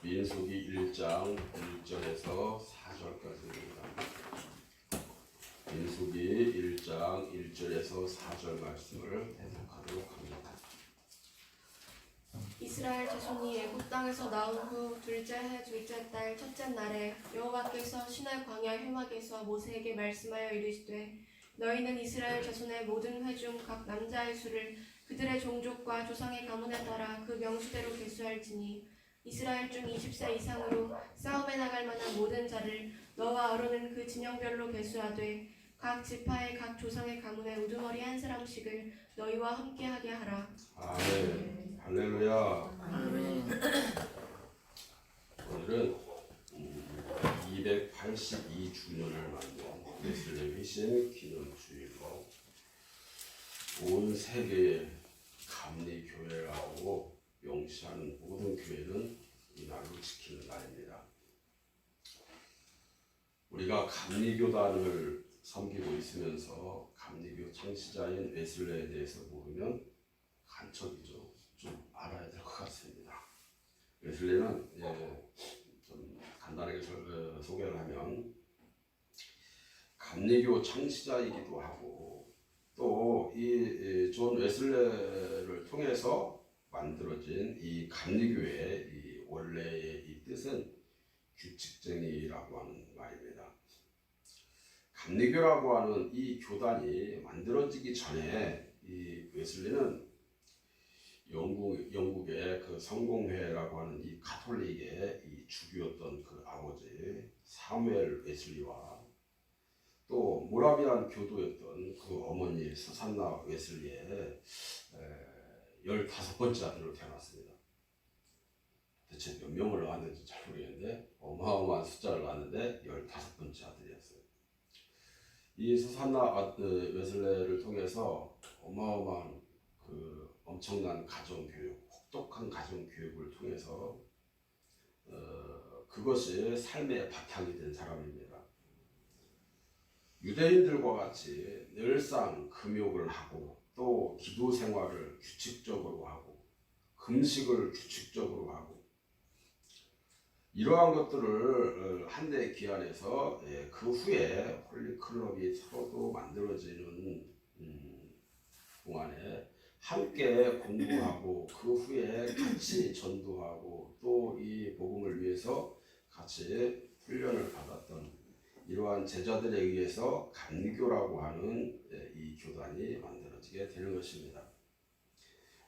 민수기 1장 1절에서 4절까지입니다. 민수기 1장 1절에서 4절 말씀을 해석하도록 합니다. 이스라엘 자손이 애굽 땅에서 나온 후 둘째 해 둘째 달 첫째 날에 여호와께서 시내 광야 회막에서 모세에게 말씀하여 이르시되 너희는 이스라엘 자손의 모든 회 중 각 남자의 수를 그들의 종족과 조상의 가문에 따라 그 명수대로 계수할지니 이스라엘 중 20세 이상으로 싸움에 나갈 만한 모든 자를 너와 아론은 그 진영별로 계수하되 각 지파의 각 조상의 가문에 우두머리 한 사람씩을 너희와 함께하게 하라. 아멘. 할렐루야. 아멘. 오늘은 282주년을 맞는 웨슬리 회심 기념주일로 온 세계의 감리교회라고 명시하는 모든 교회는 이날로 지키는 날입니다. 우리가 감리교단을 섬기고 있으면서 감리교 창시자인 웨슬레에 대해서 모르면 간첩이죠. 좀 알아야 될 것 같습니다. 웨슬레는 좀 간단하게 소개를 하면 감리교 창시자이기도 하고 또 이 존 웨슬레를 통해서 만들어진 이 감리교의 이 원래의 이 뜻은 규칙쟁이라고 하는 말입니다. 감리교라고 하는 이 교단이 만들어지기 전에 이 웨슬리는 영국의 그 성공회라고 하는 이 가톨릭의 이 주교였던 그 아버지 사무엘 웨슬리와 또 모라비안 교도였던 그 어머니 수산나 웨슬리의 15번째 아들로 태어났습니다. 대체 몇 명을 낳았는지 잘 모르겠는데 어마어마한 숫자를 낳았는데 15번째 아들이었어요. 이 수산나 웨슬레를 통해서 어마어마한 그 엄청난 가정교육, 혹독한 가정교육을 통해서 그것이 삶의 바탕이 된 사람입니다. 유대인들과 같이 늘상 금욕을 하고 또 기도 생활을 규칙적으로 하고 금식을 규칙적으로 하고 이러한 것들을 한데 기한해서 그 후에 홀리클럽이 서로도 만들어지는 동안에 함께 공부하고 그 후에 같이 전도하고 또 이 복음을 위해서 같이 훈련을 받았던 이러한 제자들에 의해서 감리교라고 하는 이 교단이 만들어지게 되는 것입니다.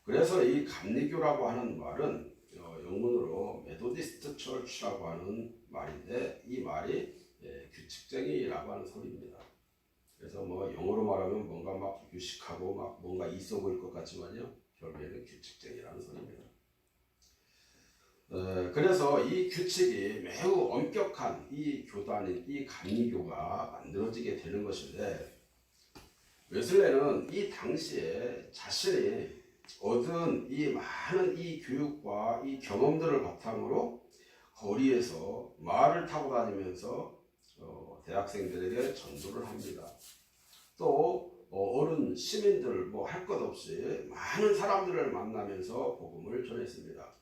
그래서 이 감리교라고 하는 말은 영문으로 메토디스트 처치라고 하는 말인데 이 말이 규칙쟁이라고 하는 소리입니다. 그래서 뭐 영어로 말하면 뭔가 막 유식하고 막 뭔가 있어 보일 것 같지만요, 결국에는 규칙쟁이라는 소리입니다. 그래서 이 규칙이 매우 엄격한 이 교단인 이 감리교가 만들어지게 되는 것인데 웨슬레는 이 당시에 자신이 얻은 이 많은 이 교육과 이 경험들을 바탕으로 거리에서 말을 타고 다니면서 대학생들에게 전도를 합니다. 또 어른 시민들 뭐 할 것 없이 많은 사람들을 만나면서 복음을 전했습니다.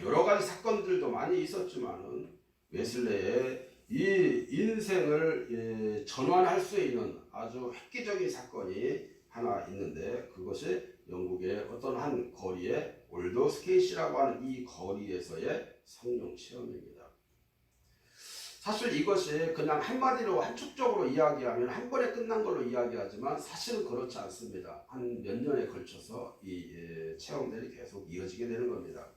여러 가지 사건들도 많이 있었지만은 웨슬레의 이 인생을 전환할 수 있는 아주 획기적인 사건이 하나 있는데 그것이 영국의 어떤 한 거리의 올더스케이시라고 하는 이 거리에서의 성령 체험입니다. 사실 이것이 그냥 한마디로 한축적으로 이야기하면 한 번에 끝난 걸로 이야기하지만 사실은 그렇지 않습니다. 한 몇 년에 걸쳐서 이 체험들이 계속 이어지게 되는 겁니다.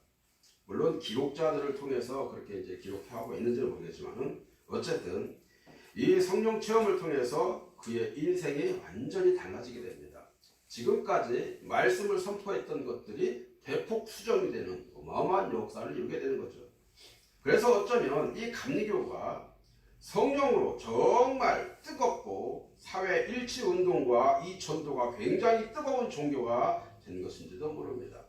물론 기록자들을 통해서 그렇게 이제 기록하고 있는지는 모르겠지만은 어쨌든 이 성령 체험을 통해서 그의 인생이 완전히 달라지게 됩니다. 지금까지 말씀을 선포했던 것들이 대폭 수정이 되는 어마어마한 역사를 이루게 되는 거죠. 그래서 어쩌면 이 감리교가 성령으로 정말 뜨겁고 사회 일치 운동과 이 전도가 굉장히 뜨거운 종교가 된 것인지도 모릅니다.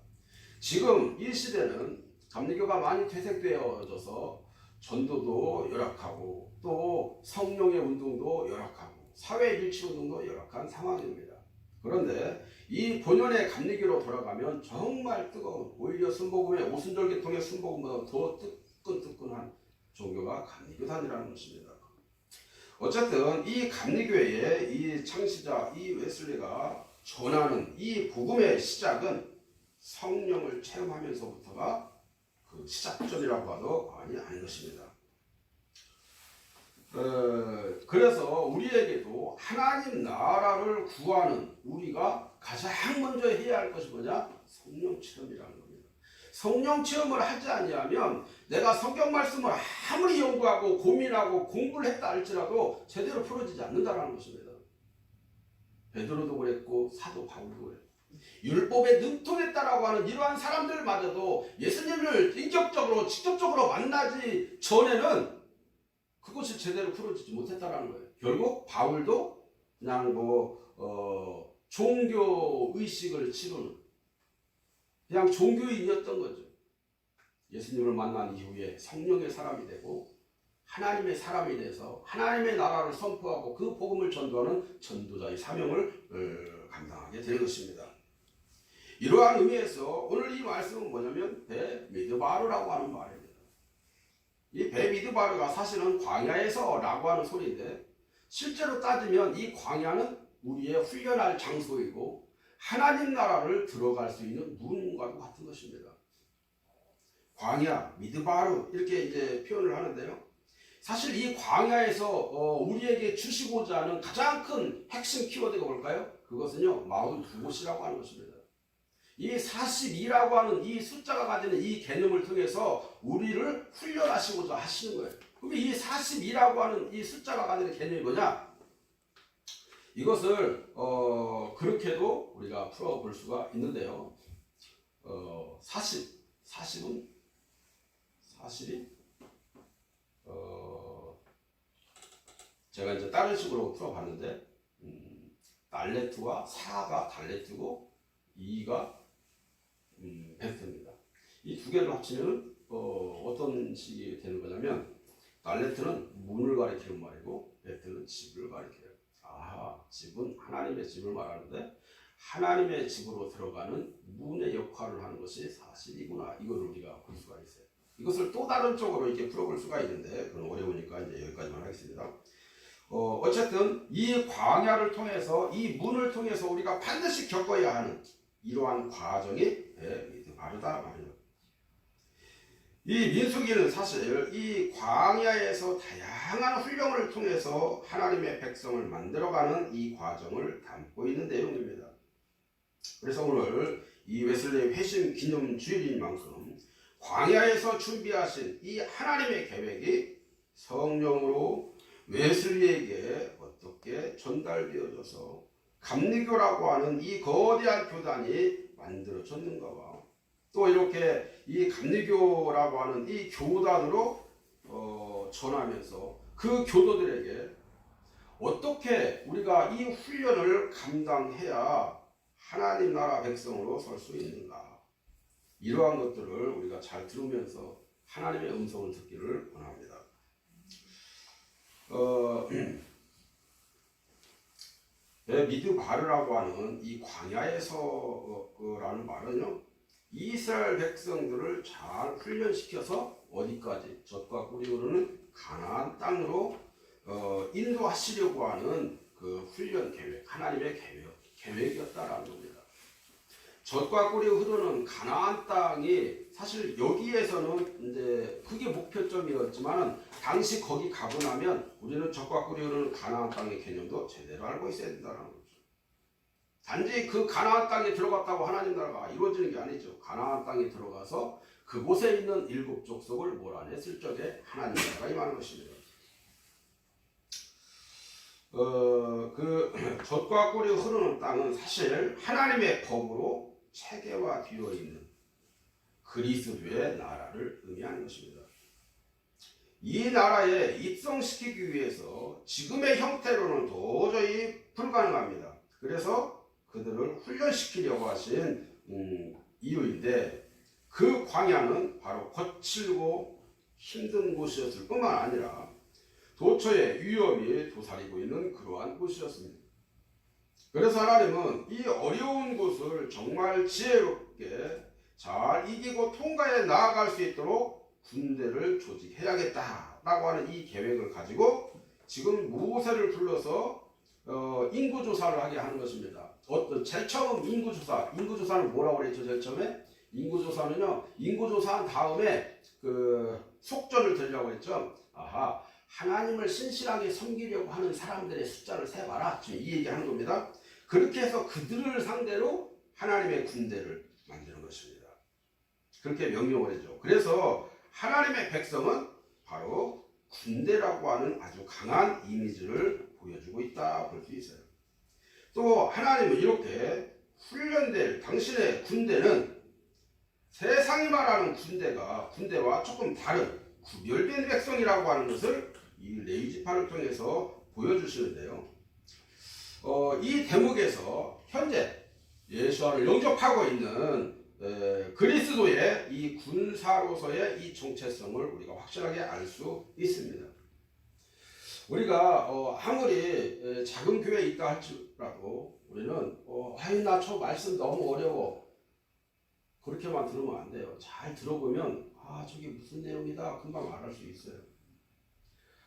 지금 이 시대는 감리교가 많이 퇴색되어져서 전도도 열악하고 또 성령의 운동도 열악하고 사회 일치 운동도 열악한 상황입니다. 그런데 이 본연의 감리교로 돌아가면 정말 뜨거운, 오히려 순복음의 오순절계통의 순복음보다 더 뜨끈뜨끈한 종교가 감리교단이라는 것입니다. 어쨌든 이 감리교회의 이 창시자 이 웨슬리가 전하는 이 복음의 시작은 성령을 체험하면서부터가 그 시작점이라고 해도 과언이 아닌 것입니다. 그래서 우리에게도 하나님 나라를 구하는 우리가 가장 먼저 해야 할 것이 뭐냐? 성령 체험이라는 겁니다. 성령 체험을 하지 아니하면 내가 성경 말씀을 아무리 연구하고 고민하고 공부를 했다 할지라도 제대로 풀어지지 않는다는 것입니다. 베드로도 그랬고 사도 바울도 그랬고 율법에 능통했다라고 하는 이러한 사람들마저도 예수님을 인격적으로 직접적으로 만나지 전에는 그것이 제대로 풀어지지 못했다라는 거예요. 결국 바울도 그냥 종교 의식을 치르는 그냥 종교인이었던 거죠. 예수님을 만난 이후에 성령의 사람이 되고 하나님의 사람이 돼서 하나님의 나라를 선포하고 그 복음을 전도하는 전도자의 사명을 감당하게 될 것입니다. 이러한 의미에서 오늘 이 말씀은 뭐냐면 베미드바르라고 하는 말입니다. 이 베미드바르가 사실은 광야에서 라고 하는 소리인데 실제로 따지면 이 광야는 우리의 훈련할 장소이고 하나님 나라를 들어갈 수 있는 문과도 같은 것입니다. 광야, 미드바르 이렇게 이제 표현을 하는데요. 사실 이 광야에서 우리에게 주시고자 하는 가장 큰 핵심 키워드가 뭘까요? 그것은요 42곳이라고 하는 것입니다. 이 42라고 하는 이 숫자가 가지는 이 개념을 통해서 우리를 훈련하시고자 하시는 거예요. 그럼 이 42라고 하는 이 숫자가 가지는 개념이 뭐냐? 이것을 그렇게도 우리가 풀어볼 수가 있는데요. 40이 제가 이제 다른 식으로 풀어봤는데 달레트와 4가 달레트고 2가 베트입니다. 이 두 개를 합치면 어떤 식이 되는 거냐면 달레트는 문을 가리키는 말이고 베트는 집을 가리켜요. 집은 하나님의 집을 말하는데 하나님의 집으로 들어가는 문의 역할을 하는 것이 40이구나. 이걸 우리가 볼 수가 있어요. 이것을 또 다른 쪽으로 이렇게 풀어볼 수가 있는데 그건 어려우니까 이제 여기까지만 하겠습니다. 어쨌든 이 광야를 통해서 이 문을 통해서 우리가 반드시 겪어야 하는 이러한 과정이 미드바르다 말이에요. 이 민수기는 사실 이 광야에서 다양한 훈련을 통해서 하나님의 백성을 만들어가는 이 과정을 담고 있는 내용입니다. 그래서 오늘 이 웨슬레이 회심 기념 주일인 만큼 광야에서 준비하신 이 하나님의 계획이 성령으로 웨슬리에게 어떻게 전달되어져서 감리교라고 하는 이 거대한 교단이 만들어졌는가와 또 이렇게 이 감리교라고 하는 이 교단으로 전하면서 그 교도들에게 어떻게 우리가 이 훈련을 감당해야 하나님 나라 백성으로 설 수 있는가, 이러한 것들을 우리가 잘 들으면서 하나님의 음성을 듣기를 원합니다. 미드바르라고 하는 이 광야에서라는 말은요, 이스라엘 백성들을 잘 훈련시켜서 어디까지 젖과 꿀이 흐르는 가나안 땅으로 인도하시려고 하는 그 훈련 계획, 하나님의 계획이었다라는 겁니다. 젖과 꿀이 흐르는 가나안 땅이 사실 여기에서는 이제 그게 목표점이었지만 당시 거기 가고 나면 우리는 젖과 꿀이 흐르는 가나안 땅의 개념도 제대로 알고 있어야 된다는 거죠. 단지 그 가나안 땅에 들어갔다고 하나님 나라가 이루어지는 게 아니죠. 가나안 땅에 들어가서 그곳에 있는 일곱 족속을 몰아냈을 적에 하나님 나라가 임하는 것입니다. 그 젖과 꿀이 흐르는 땅은 사실 하나님의 법으로 체계화되어 있는 그리스도의 나라를 의미하는 것입니다. 이 나라에 입성시키기 위해서 지금의 형태로는 도저히 불가능합니다. 그래서 그들을 훈련시키려고 하신 이유인데, 그 광야는 바로 거칠고 힘든 곳이었을 뿐만 아니라 도처에 위협이 도사리고 있는 그러한 곳이었습니다. 그래서 하나님은 이 어려운 곳을 정말 지혜롭게 잘 이기고 통과해 나아갈 수 있도록 군대를 조직해야겠다라고 하는 이 계획을 가지고 지금 모세를 불러서 인구조사를 하게 하는 것입니다. 제일 처음 인구조사는 뭐라고 그랬죠? 제일 처음에 인구조사는요, 인구조사한 다음에 그 속전을 들려고 했죠. 아하, 하나님을 신실하게 섬기려고 하는 사람들의 숫자를 세봐라. 지금 이 얘기하는 겁니다. 그렇게 해서 그들을 상대로 하나님의 군대를 만드는 것입니다. 그렇게 명령을 했죠. 그래서 하나님의 백성은 바로 군대라고 하는 아주 강한 이미지를 보여주고 있다 볼 수 있어요. 또 하나님은 이렇게 훈련될 당신의 군대는 세상이 말하는 군대와 조금 다른 구별된 백성이라고 하는 것을 이 레위지파를 통해서 보여주시는데요. 이 대목에서 현재 예수와를 영접하고 있는 그리스도의 이 군사로서의 이 정체성을 우리가 확실하게 알 수 있습니다. 우리가 아무리 작은 교회에 있다 할지라도 우리는 아이 나 저 말씀 너무 어려워 그렇게만 들으면 안 돼요. 잘 들어보면 저게 무슨 내용이다 금방 알을 수 있어요.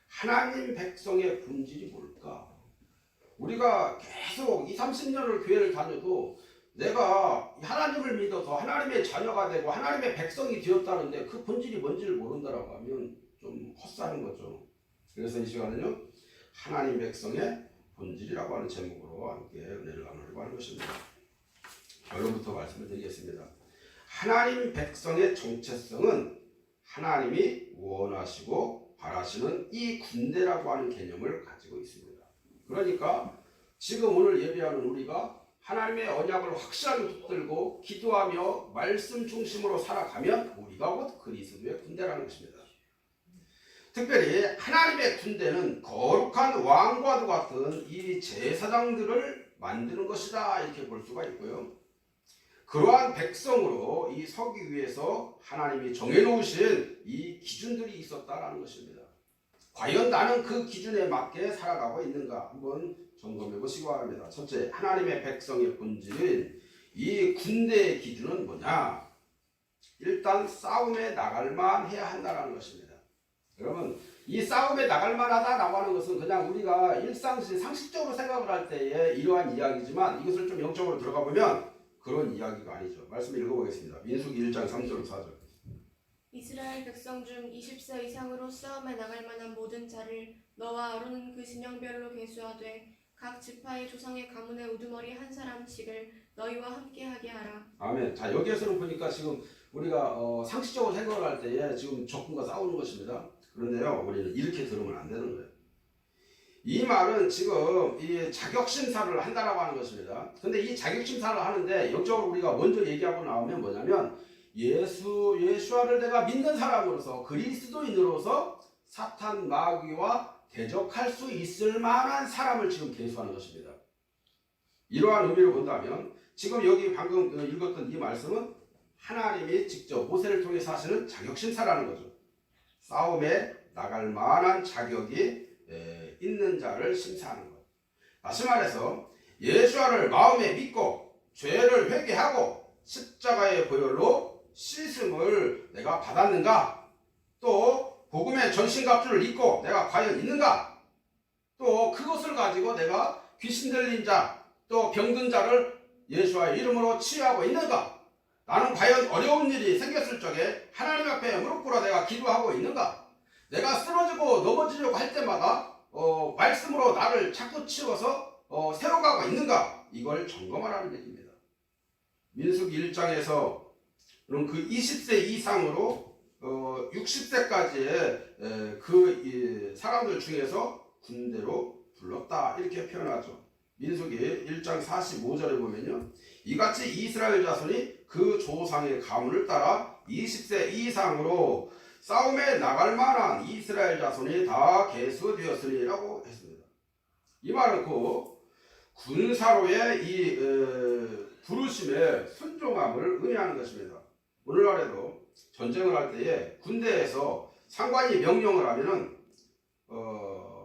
하나님 백성의 본질이 뭘까? 우리가 계속 20-30년을 교회를 다녀도 내가 하나님을 믿어서 하나님의 자녀가 되고 하나님의 백성이 되었다는데 그 본질이 뭔지를 모른다라고 하면 좀 헛사는 거죠. 그래서 이 시간은요, 하나님 백성의 본질이라고 하는 제목으로 함께 은혜를 나누려고 하는 것입니다. 결론부터 말씀을 드리겠습니다. 하나님 백성의 정체성은 하나님이 원하시고 바라시는 이 군대라고 하는 개념을 가지고 있습니다. 그러니까 지금 오늘 예배하는 우리가 하나님의 언약을 확실하게 붙들고 기도하며 말씀 중심으로 살아가면 우리가 곧 그리스도의 군대라는 것입니다. 특별히 하나님의 군대는 거룩한 왕과도 같은 이 제사장들을 만드는 것이다 이렇게 볼 수가 있고요. 그러한 백성으로 이 서기 위해서 하나님이 정해놓으신 이 기준들이 있었다라는 것입니다. 과연 나는 그 기준에 맞게 살아가고 있는가 한번 점검해 보시기 바랍니다. 첫째, 하나님의 백성의 본질은 이 군대의 기준은 뭐냐? 일단 싸움에 나갈만 해야 한다는 것입니다. 여러분, 이 싸움에 나갈만 하다라고 하는 것은 그냥 우리가 상식적으로 생각을 할 때에 이러한 이야기지만 이것을 좀 영적으로 들어가 보면 그런 이야기가 아니죠. 말씀 읽어보겠습니다. 민수기 1장 3절 4절. 이스라엘 백성 중 20세 이상으로 싸움에 나갈 만한 모든 자를 너와 아론은 그 진영별로 계수하되 각 지파의 조상의 가문의 우두머리 한 사람씩을 너희와 함께하게 하라. 아멘. 자, 여기에서는 보니까 지금 우리가 상식적으로 생각을 할 때에 지금 적군과 싸우는 것입니다. 그런데요, 우리는 이렇게 들으면 안 되는 거예요. 이 말은 지금 이 자격심사를 한다라고 하는 것입니다. 근데 이 자격심사를 하는데 영적으로 우리가 먼저 얘기하고 나오면 뭐냐면 예수와를 내가 믿는 사람으로서 그리스도인으로서 사탄 마귀와 대적할 수 있을 만한 사람을 지금 계수하는 것입니다. 이러한 의미로 본다면 지금 여기 방금 읽었던 이 말씀은 하나님이 직접 모세를 통해서 하시는 자격심사라는 거죠. 싸움에 나갈 만한 자격이 있는 자를 심사하는 것. 다시 말해서 예수와를 마음에 믿고 죄를 회개하고 십자가의 보혈로 씻음을 내가 받았는가? 또 복음의 전신갑주를 입고 내가 과연 있는가? 또 그것을 가지고 내가 귀신 들린 자, 또 병든 자를 예수와의 이름으로 치유하고 있는가? 나는 과연 어려운 일이 생겼을 적에 하나님 앞에 무릎 꿇어 내가 기도하고 있는가? 내가 쓰러지고 넘어지려고 할 때마다 말씀으로 나를 자꾸 치워서 세워가고 있는가? 이걸 점검하라는 얘기입니다. 민수기 1장에서 그럼 그 20세 이상으로 60세까지의 그 사람들 중에서 군대로 불렀다 이렇게 표현하죠. 민수기 1장 45절에 보면요, 이같이 이스라엘 자손이 그 조상의 가문을 따라 20세 이상으로 싸움에 나갈 만한 이스라엘 자손이 다 계수되었으리라고 했습니다. 이 말은 그 군사로의 이 부르심의 순종함을 의미하는 것입니다. 오늘날에도 전쟁을 할 때에 군대에서 상관이 명령을 하면은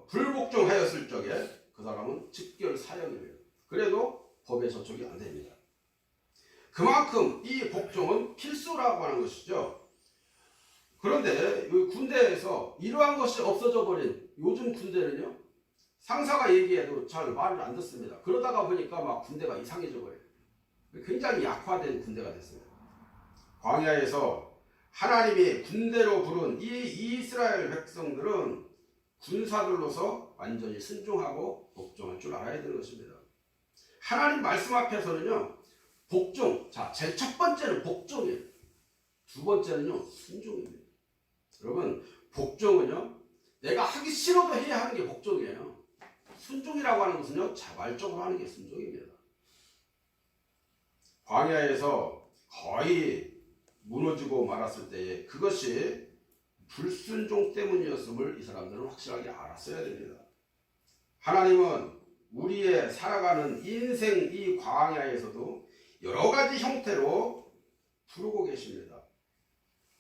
불복종하였을 적에 그 사람은 즉결 사형이에요. 그래도 법에 저촉이 안 됩니다. 그만큼 이 복종은 필수라고 하는 것이죠. 그런데 군대에서 이러한 것이 없어져 버린 요즘 군대는요, 상사가 얘기해도 잘 말을 안 듣습니다. 그러다가 보니까 막 군대가 이상해져 버려요. 굉장히 약화된 군대가 됐습니다. 광야에서 하나님이 군대로 부른 이 이스라엘 백성들은 군사들로서 완전히 순종하고 복종할 줄 알아야 되는 것입니다. 하나님 말씀 앞에서는요, 복종, 자, 제일 첫 번째는 복종이에요. 두 번째는요, 순종입니다. 여러분, 복종은요, 내가 하기 싫어도 해야 하는 게 복종이에요. 순종이라고 하는 것은요, 자발적으로 하는 게 순종입니다. 광야에서 거의 무너지고 말았을 때에 그것이 불순종 때문이었음을 이 사람들은 확실하게 알았어야 됩니다. 하나님은 우리의 살아가는 인생 이 광야에서도 여러 가지 형태로 부르고 계십니다.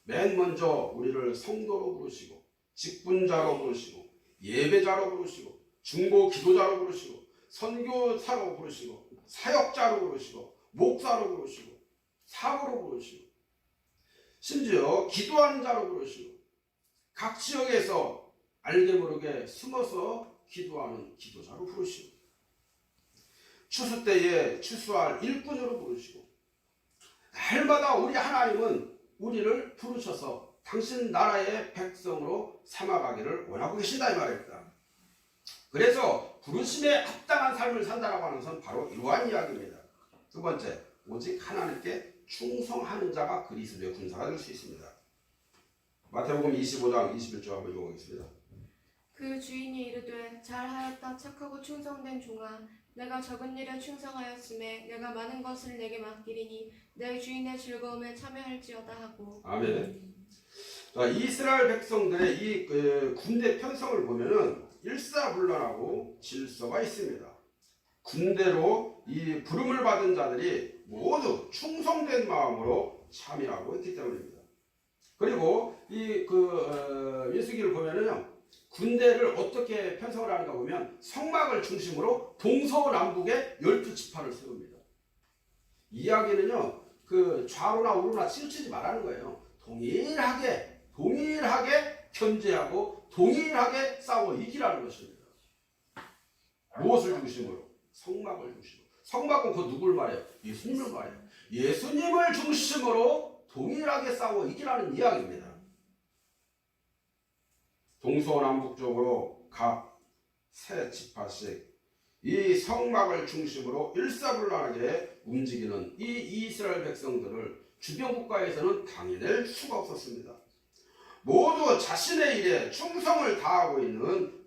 맨 먼저 우리를 성도로 부르시고, 직분자로 부르시고, 예배자로 부르시고, 중보 기도자로 부르시고, 선교사로 부르시고, 사역자로 부르시고, 목사로 부르시고, 사부로 부르시고, 심지어 기도하는 자로 부르시고, 각 지역에서 알게 모르게 숨어서 기도하는 기도자로 부르시고, 추수 때에 추수할 일꾼으로 부르시고, 날마다 우리 하나님은 우리를 부르셔서 당신 나라의 백성으로 삼아가기를 원하고 계신다 이 말입니다. 그래서 부르심에 합당한 삶을 산다라고 하는 것은 바로 이러한 이야기입니다. 두 번째, 오직 하나님께 충성하는 자가 그리스도의 군사가 될 수 있습니다. 마태복음 25장 21절 한번 읽어보겠습니다. 그 주인이 이르되 잘하였다 착하고 충성된 종아 내가 적은 일에 충성하였음에 내가 많은 것을 내게 맡기리니 내 주인의 즐거움에 참여할지어다 하고. 아멘. 자, 이스라엘 백성들의 이 군대 편성을 보면은 일사불란하고 질서가 있습니다. 군대로 이 부름을 받은 자들이 모두 충성된 마음으로 참여하고 있기 때문입니다. 그리고 이 민수기를 보면은요, 군대를 어떻게 편성을 하는가 보면 성막을 중심으로 동서남북에 12지파를 세웁니다. 이야기는요, 그 좌로나 우로나 치우치지 말라는 거예요. 동일하게 견제하고 동일하게 싸워 이기라는 것입니다. 무엇을 중심으로? 성막을 중심으로. 성막은 그 누굴 말해요? 예수님을 말해요. 예수님을 중심으로 동일하게 싸워 이기라는 이야기입니다. 동서남북적으로 각 세 지파씩 이 성막을 중심으로 일사불란하게 움직이는 이 이스라엘 백성들을 주변 국가에서는 당해낼 수가 없었습니다. 모두 자신의 일에 충성을 다하고 있는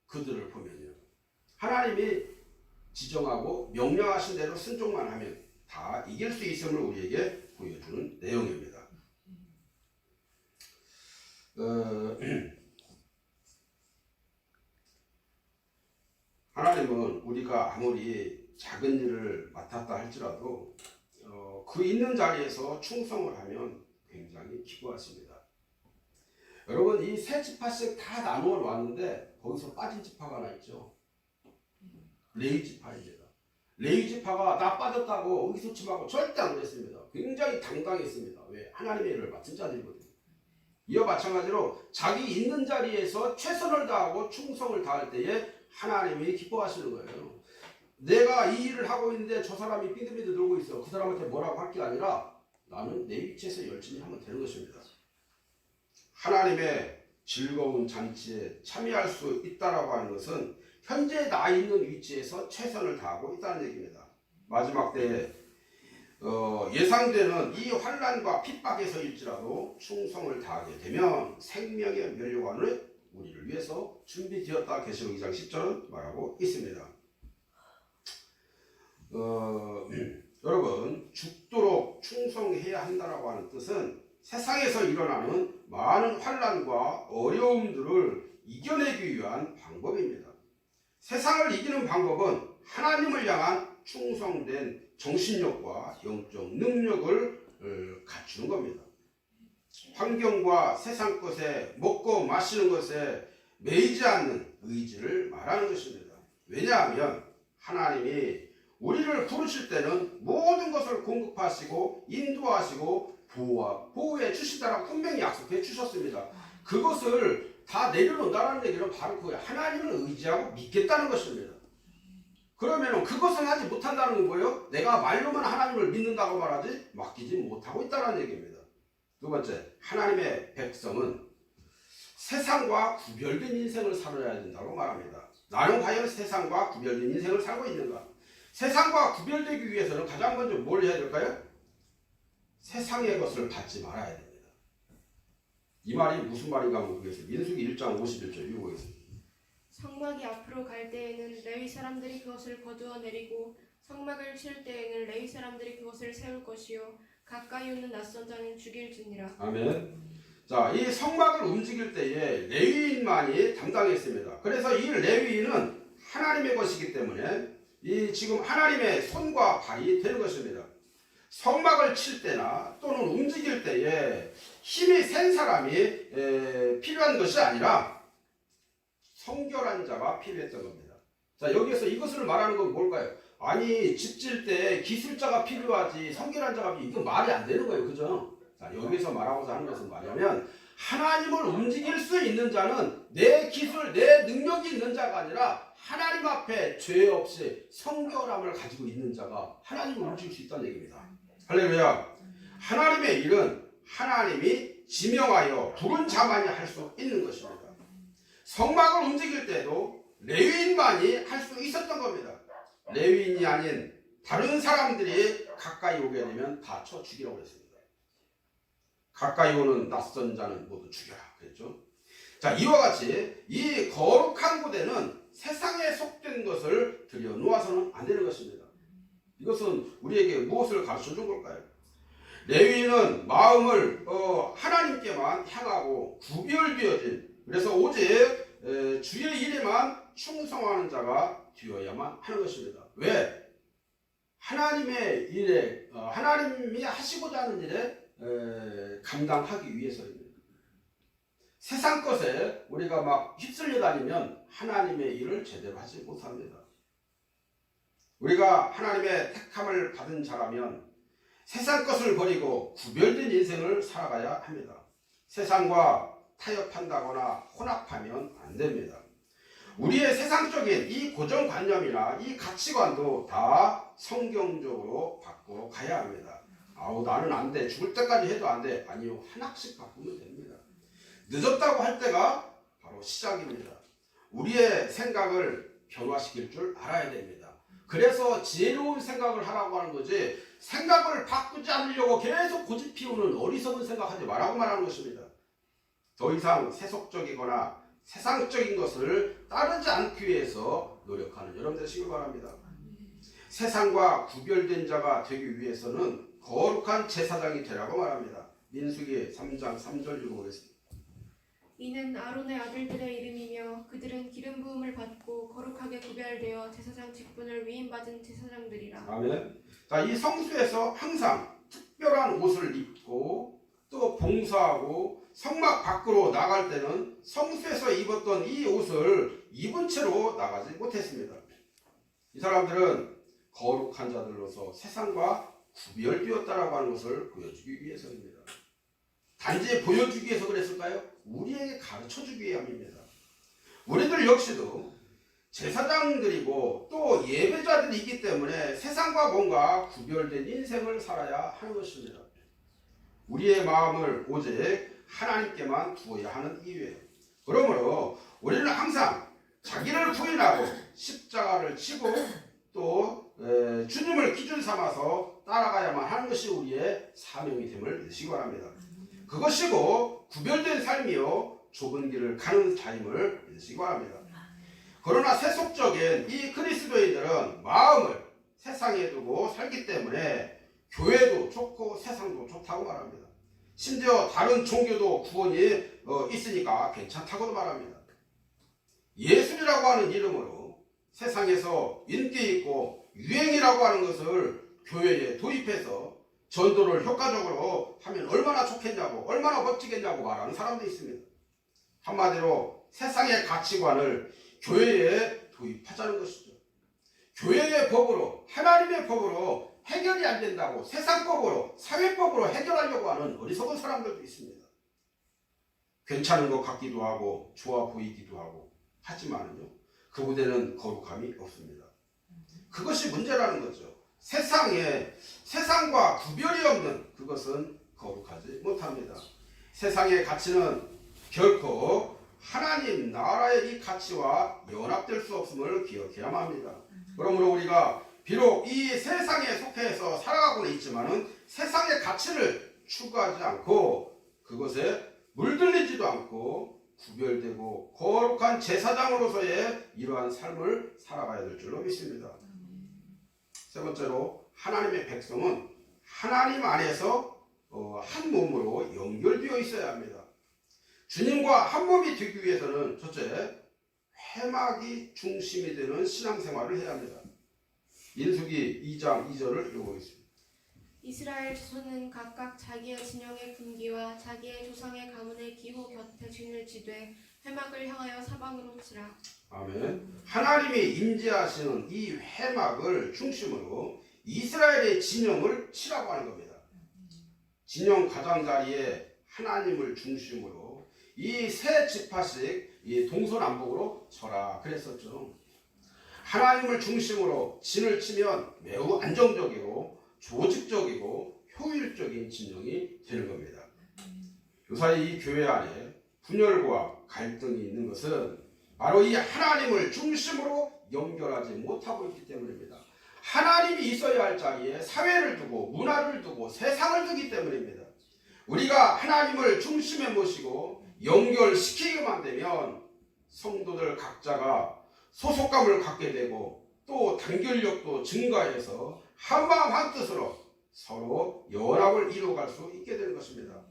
그들을 보면요, 하나님이 지정하고 명령하신 대로 순종만 하면 다 이길 수 있음을 우리에게 보여주는 내용입니다. 하나님은 우리가 아무리 작은 일을 맡았다 할지라도 그 있는 자리에서 충성을 하면 굉장히 기뻐하십니다. 여러분, 이 세 지파씩 다 나누어 놨는데 거기서 빠진 지파가 하나 있죠. 레위 지파입니다. 레위 지파가 나 빠졌다고 의기소침하고 절대 안 그랬습니다. 굉장히 당당했습니다. 왜? 하나님의 일을 맡은 자들이거든요. 이와 마찬가지로 자기 있는 자리에서 최선을 다하고 충성을 다할 때에 하나님이 기뻐하시는 거예요. 내가 이 일을 하고 있는데 저 사람이 삐드삐드 놀고 있어. 그 사람한테 뭐라고 할 게 아니라 나는 내 위치에서 열심히 하면 되는 것입니다. 하나님의 즐거운 잔치에 참여할 수 있다라고 하는 것은 현재 나 있는 위치에서 최선을 다하고 있다는 얘기입니다. 마지막 때에 예상되는 이 환난과 핍박에서일지라도 충성을 다하게 되면 생명의 멸류관을 우리를 위해서 준비되었다. 계시록 2장 10절은 말하고 있습니다. 여러분, 죽도록 충성해야 한다라고 하는 뜻은 세상에서 일어나는 많은 환난과 어려움들을 이겨내기 위한 방법입니다. 세상을 이기는 방법은 하나님을 향한 충성된 정신력과 영적 능력을 갖추는 겁니다. 환경과 세상 것에 먹고 마시는 것에 매이지 않는 의지를 말하는 것입니다. 왜냐하면 하나님이 우리를 부르실 때는 모든 것을 공급하시고 인도하시고 보호해 주신다라고 분명히 약속해 주셨습니다. 그것을 다 내려놓는다는 얘기는 바로 그 하나님을 의지하고 믿겠다는 것입니다. 그러면 그것을 하지 못한다는 건 뭐예요? 내가 말로만 하나님을 믿는다고 말하지 맡기지 못하고 있다는 얘기입니다. 두 번째, 하나님의 백성은 세상과 구별된 인생을 살아야 된다고 말합니다. 나는 과연 세상과 구별된 인생을 살고 있는가? 세상과 구별되기 위해서는 가장 먼저 뭘 해야 될까요? 세상의 것을 받지 말아야 됩니다. 이 말이 무슨 말인가 모르겠어요. 민수기 1장 51절 읽어보겠습니다. 성막이 앞으로 갈 때에는 레위 사람들이 그것을 거두어 내리고 성막을 칠 때에는 레위 사람들이 그것을 세울 것이요 가까이 오는 낯선 자는 죽일지니라. 아멘. 자, 이 성막을 움직일 때에 레위인만이 담당했습니다. 그래서 이 레위인은 하나님의 것이기 때문에 이 지금 하나님의 손과 발이 되는 것입니다. 성막을 칠 때나 또는 움직일 때에 힘이 센 사람이 필요한 것이 아니라 성결한 자가 필요했던 겁니다. 자, 여기에서 이것을 말하는 건 뭘까요? 아니, 집 질 때 기술자가 필요하지 성결한 자가 필요하지, 이건 말이 안 되는 거예요. 그죠? 자, 여기서 말하고자 하는 것은 뭐냐면 하나님을 움직일 수 있는 자는 내 기술, 내 능력이 있는 자가 아니라 하나님 앞에 죄 없이 성결함을 가지고 있는 자가 하나님을 움직일 수 있다는 얘기입니다. 할렐루야. 하나님의 일은 하나님이 지명하여 부른 자만이 할 수 있는 것입니다. 성막을 움직일 때도 레위인만이 할 수 있었던 겁니다. 레위인이 아닌 다른 사람들이 가까이 오게 되면 다 쳐 죽이라고 했습니다. 가까이 오는 낯선 자는 모두 죽여라 그랬죠. 자, 이와 같이 이 거룩한 곳에는 세상에 속된 것을 들여놓아서는 안 되는 것입니다. 이것은 우리에게 무엇을 가르쳐 준 걸까요? 레위인은 마음을 하나님께만 향하고 구별되어진, 그래서 오직 주의 일에만 충성하는 자가 되어야만 하는 것입니다. 왜? 하나님의 일에 하나님이 하시고자 하는 일에 감당하기 위해서입니다. 세상 것에 우리가 막 휩쓸려 다니면 하나님의 일을 제대로 하지 못합니다. 우리가 하나님의 택함을 받은 자라면 세상 것을 버리고 구별된 인생을 살아가야 합니다. 세상과 타협한다거나 혼합하면 안 됩니다. 우리의 세상적인 이 고정관념이나 이 가치관도 다 성경적으로 바꾸어 가야 합니다. 아우, 나는 안 돼. 죽을 때까지 해도 안 돼. 아니요. 하나씩 바꾸면 됩니다. 늦었다고 할 때가 바로 시작입니다. 우리의 생각을 변화시킬 줄 알아야 됩니다. 그래서 지혜로운 생각을 하라고 하는 거지, 생각을 바꾸지 않으려고 계속 고집 피우는 어리석은 생각하지 말라고 말하는 것입니다. 더 이상 세속적이거나 세상적인 것을 따르지 않기 위해서 노력하는 여러분 되시길 바랍니다. 세상과 구별된 자가 되기 위해서는 거룩한 제사장이 되라고 말합니다. 민수기 3장 3절 읽어보겠습니다. 이는 아론의 아들들의 이름이며 그들은 기름 부음을 받고 거룩하게 구별되어 제사장 직분을 위임받은 제사장들이라. 아멘. 자, 이 성수에서 항상 특별한 옷을 입고 또 봉사하고 성막 밖으로 나갈 때는 성수에서 입었던 이 옷을 입은 채로 나가지 못했습니다. 이 사람들은 거룩한 자들로서 세상과 구별되었다라고 하는 것을 보여주기 위해서입니다. 단지 보여주기 위해서 그랬을까요? 우리에게 가르쳐주기 위함입니다. 우리들 역시도 제사장들이고 또 예배자들이 있기 때문에 세상과 뭔가 구별된 인생을 살아야 하는 것입니다. 우리의 마음을 오직 하나님께만 두어야 하는 이유예요. 그러므로 우리는 항상 자기를 부인하고 십자가를 지고 또 주님을 기준 삼아서 따라가야만 하는 것이 우리의 사명이 됨을 믿으시기 바랍니다. 그것이고 구별된 삶이요 좁은 길을 가는 삶을 믿으시기 바랍니다. 그러나 세속적인 이 그리스도인들은 마음을 세상에 두고 살기 때문에 교회도 좋고 세상도 좋다고 말합니다. 심지어 다른 종교도 구원이 있으니까 괜찮다고도 말합니다. 예술이라고 하는 이름으로 세상에서 인기 있고 유행이라고 하는 것을 교회에 도입해서 전도를 효과적으로 하면 얼마나 좋겠냐고, 얼마나 멋지겠냐고 말하는 사람도 있습니다. 한마디로 세상의 가치관을 교회에 도입하자는 것이죠. 교회의 법으로, 하나님의 법으로 해결이 안 된다고 세상법으로, 사회법으로 해결하려고 하는 어리석은 사람들도 있습니다. 괜찮은 것 같기도 하고 좋아 보이기도 하고 하지만요, 그곳에는 거룩함이 없습니다. 그것이 문제라는 거죠. 세상과 구별이 없는 그것은 거룩하지 못합니다. 세상의 가치는 결코 하나님 나라의 이 가치와 연합될 수 없음을 기억해야만 합니다. 그러므로 우리가 비록 이 세상에 속해서 살아가고는 있지만은 세상의 가치를 추구하지 않고 그것에 물들리지도 않고 구별되고 거룩한 제사장으로서의 이러한 삶을 살아가야 될 줄로 믿습니다. 세 번째로 하나님의 백성은 하나님 안에서 한 몸으로 연결되어 있어야 합니다. 주님과 한 몸이 되기 위해서는 첫째, 회막이 중심이 되는 신앙생활을 해야 합니다. 민수기 2장 2절을 읽어보겠습니다. 이스라엘 자손은 각각 자기의 진영의 분기와 자기의 조상의 가문의 기호 곁에 진을 지되 회막을 향하여 사방으로 치라. 아멘. 하나님이 임재하시는 이 회막을 중심으로 이스라엘의 진영을 치라고 하는 겁니다. 진영 가장자리에 하나님을 중심으로 이 세 지파씩 이 동서남북으로 쳐라 그랬었죠. 하나님을 중심으로 진을 치면 매우 안정적이고 조직적이고 효율적인 진영이 되는 겁니다. 요사이 이 교회 안에 분열과 갈등이 있는 것은 바로 이 하나님을 중심으로 연결하지 못하고 있기 때문입니다. 하나님이 있어야 할 자리에 사회를 두고 문화를 두고 세상을 두기 때문입니다. 우리가 하나님을 중심에 모시고 연결시키기만 되면 성도들 각자가 소속감을 갖게 되고 또 단결력도 증가해서 한마음 한뜻으로 서로 연합을 이루어갈 수 있게 되는 것입니다.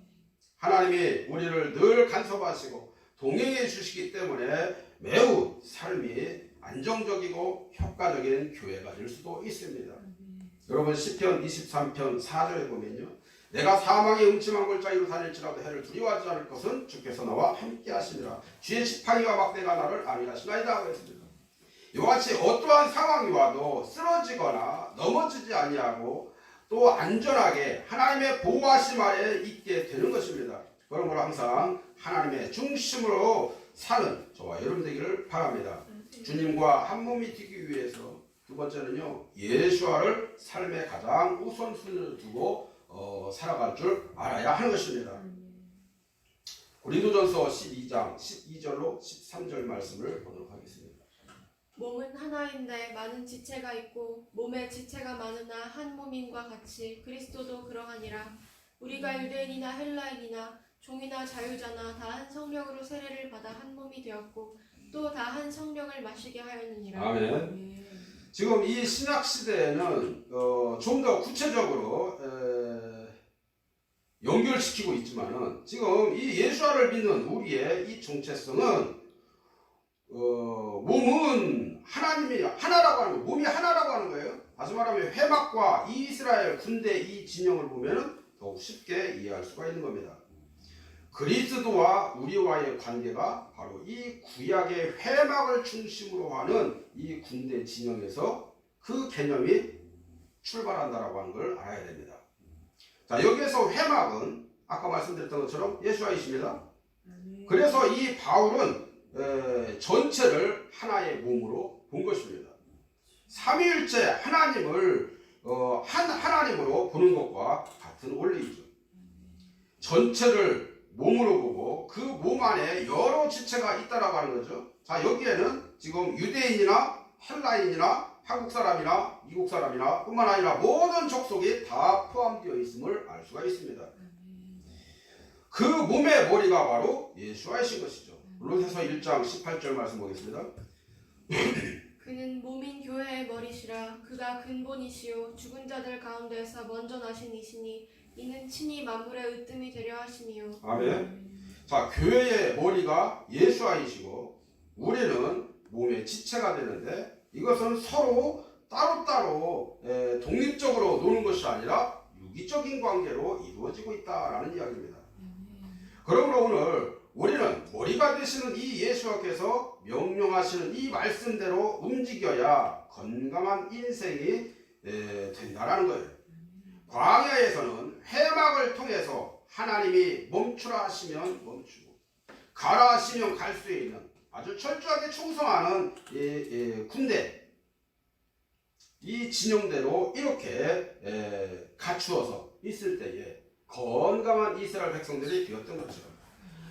하나님이 우리를 늘 간섭하시고 동행해 주시기 때문에 매우 삶이 안정적이고 효과적인 교회가 될 수도 있습니다. 여러분 시편 23편 4절에 보면요, 내가 사망의 음침한 골짜기로 다닐지라도 해를 두려워하지 않을 것은 주께서 나와 함께 하시니라. 주의 지팡이와 막대가 나를 안위하시나이다 하고 했습니다. 이와 같이 어떠한 상황이 와도 쓰러지거나 넘어지지 아니하고 또 안전하게 하나님의 보호하심 아래 있게 되는 것입니다. 그러므로 항상 하나님의 중심으로 사는 저와 여러분 되기를 바랍니다. 주님과 한 몸이 되기 위해서 두 번째는요, 예수와를 삶의 가장 우선순위로 두고 살아갈 줄 알아야 하는 것입니다. 고린도전서 12장 12절로 13절 말씀을 보도록 하겠습니다. 몸은 하나인데 많은 지체가 있고 몸에 지체가 많으나 한 몸임과 같이 그리스도도 그러하니라. 우리가 유대인이나 헬라인이나 종이나 자유자나 다 한 성령으로 세례를 받아 한 몸이 되었고 또 다 한 성령을 마시게 하였느니라. 아멘. 지금 이 신약 시대에는 좀 더 구체적으로 연결시키고 있지만은 지금 이 예수를 믿는 우리의 이 정체성은 몸은 하나님이 하나라고 하는 거예요. 몸이 하나라고 하는 거예요. 다시 말하면 회막과 이스라엘 군대 이 진영을 보면은 더욱 쉽게 이해할 수가 있는 겁니다. 그리스도와 우리와의 관계가 바로 이 구약의 회막을 중심으로 하는 이 군대 진영에서 그 개념이 출발한다라고 하는 걸 알아야 됩니다. 자, 여기에서 회막은 아까 말씀드렸던 것처럼 예수와이십니다. 그래서 이 바울은 전체를 하나의 몸으로 본 것입니다. 삼위일체 하나님을 한 하나님으로 보는 것과 같은 원리이죠. 전체를 몸으로 보고 그 몸 안에 여러 지체가 있다라고 하는 거죠. 자, 여기에는 지금 유대인이나 헬라인이나 한국 사람이나 미국 사람이나 뿐만 아니라 모든 족속이 다 포함되어 있음을 알 수가 있습니다. 그 몸의 머리가 바로 예수와이신 것이죠. 골로새서 1장 18절 말씀 보겠습니다. 그는 몸인 교회의 머리시라. 그가 근본이시요 죽은 자들 가운데서 먼저 나신 이시니 이는 친히 만물의 으뜸이 되려 하심이요. 아멘. 자, 교회의 머리가 예수와이시고 우리는 몸의 지체가 되는데 이것은 서로 따로따로 독립적으로 노는 것이 아니라 유기적인 관계로 이루어지고 있다라는 이야기입니다. 그러므로 오늘 우리는 머리가 되시는 이 예수께서 명령하시는 이 말씀대로 움직여야 건강한 인생이 된다라는 거예요. 광야에서는 회막을 통해서 하나님이 멈추라 하시면 멈추고 가라 하시면 갈 수 있는 아주 철저하게 충성하는 군대, 이 진영대로 이렇게 갖추어서 있을 때에 건강한 이스라엘 백성들이 되었던 거죠.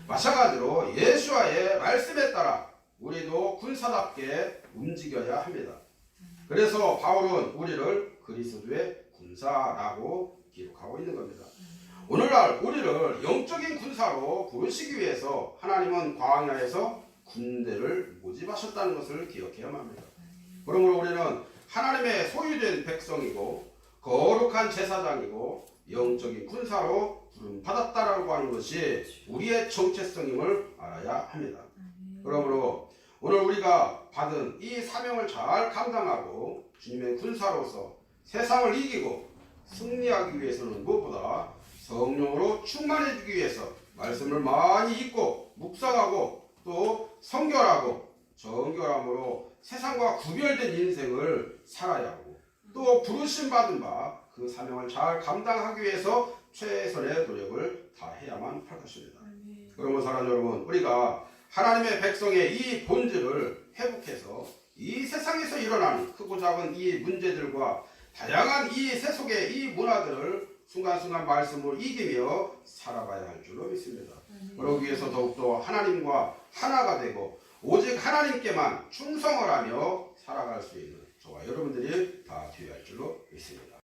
마찬가지로 예수와의 말씀에 따라 우리도 군사답게 움직여야 합니다. 그래서 바울은 우리를 그리스도의 군사라고 기록하고 있는 겁니다. 오늘날 우리를 영적인 군사로 부르시기 위해서 하나님은 광야에서 군대를 모집하셨다는 것을 기억해야만 합니다. 그러므로 우리는 하나님의 소유된 백성이고 거룩한 제사장이고 영적인 군사로 부름받았다라고 하는 것이 우리의 정체성임을 알아야 합니다. 그러므로 오늘 우리가 받은 이 사명을 잘 감당하고 주님의 군사로서 세상을 이기고 승리하기 위해서는 무엇보다 성령으로 충만해지기 위해서 말씀을 많이 읽고 묵상하고 또 성결하고 정결함으로 세상과 구별된 인생을 살아야 하고 또 부르심 받은 바 그 사명을 잘 감당하기 위해서 최선의 노력을 다해야만 할 것입니다. 그러면 사랑하는 여러분, 우리가 하나님의 백성의 이 본질을 회복해서 이 세상에서 일어나는 크고 작은 이 문제들과 다양한 이 세속의 이 문화들을 순간순간 말씀으로 이기며 살아가야 할 줄로 믿습니다. 그러기 위해서 더욱더 하나님과 하나가 되고 오직 하나님께만 충성을 하며 살아갈 수 있는 저와 여러분들이 다 되어야 할 줄로 믿습니다.